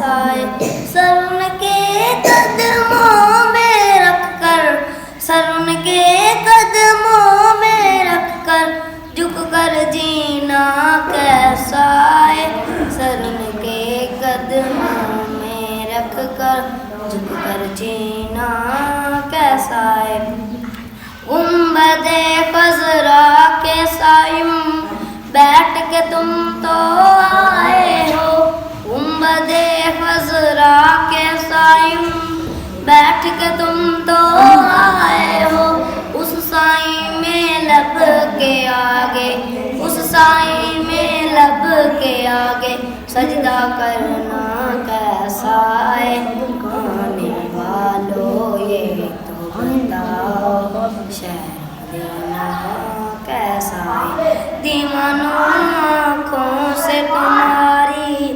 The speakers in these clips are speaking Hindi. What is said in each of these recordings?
कैसा है। सर उनके कदमों में रख कर, सर उनके कदमों में रख कर झुक कर जीना कैसा है। सर उनके कदमों में रख कर झुक कर जीना कैसा है। गुंबदे खज़रा के साइम बैठ के तुम तो आए हो। गुंबदे खज़रा के साइम बैठ के तुम तो आए हो। उस साई में लब के आगे, उस साई में लब के आगे सजदा करना कैसा है। आने वालों ये तो बताओ शहर मदीना कैसा है। दीवानों आँखों से तुम्हारी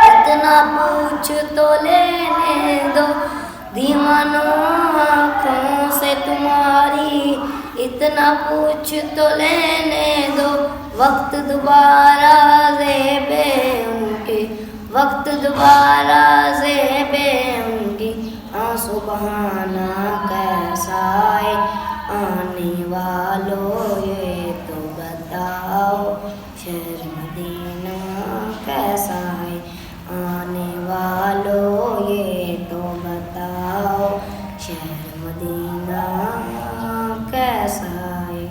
इतना पूछ तो लेने दो। दीवानों आँखों से तुम्हारी इतना पूछ तो लेने दो। वक्त दोबारा ज़ेबे उनकी, वक्त दोबारा ज़ेबे उनकी आंसू बहाना कैसा है। आने वालों ये तो बताओ शहर मदीना कैसा है। आने वालों ये तो बताओ शहर मदीना कैसा है।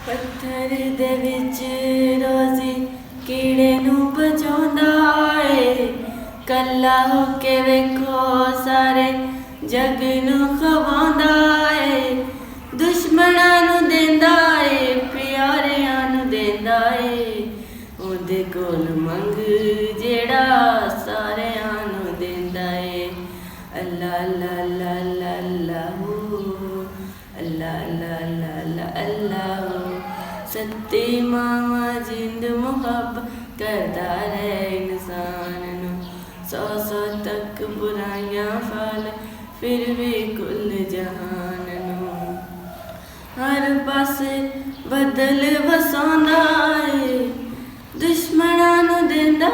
पत्थर दे विच रोज़ी कीड़े नूं बचाउंदा है। कल्ला हो के वेखो सारे जग नूं खवाउंदा है। दुश्मनां नूं देंदा है, प्यारियां नूं देंदा है। ओहदे कोल मंग जेड़ा सारियां नूं देंदा है। अल्लाह अल्लाह अल्लाह अल्लाह अल्लाह अल्लाह अल्लाह अल्लाह अल्लाह। सत्ती मावा जिंद मुहब्बत करदा रहे इंसान नूं। सौ सौ तक बुराइयां फल फिर भी कुल जहान नूं। हर पासे बदल वसाउंदा है, दुश्मनां नूं देंदा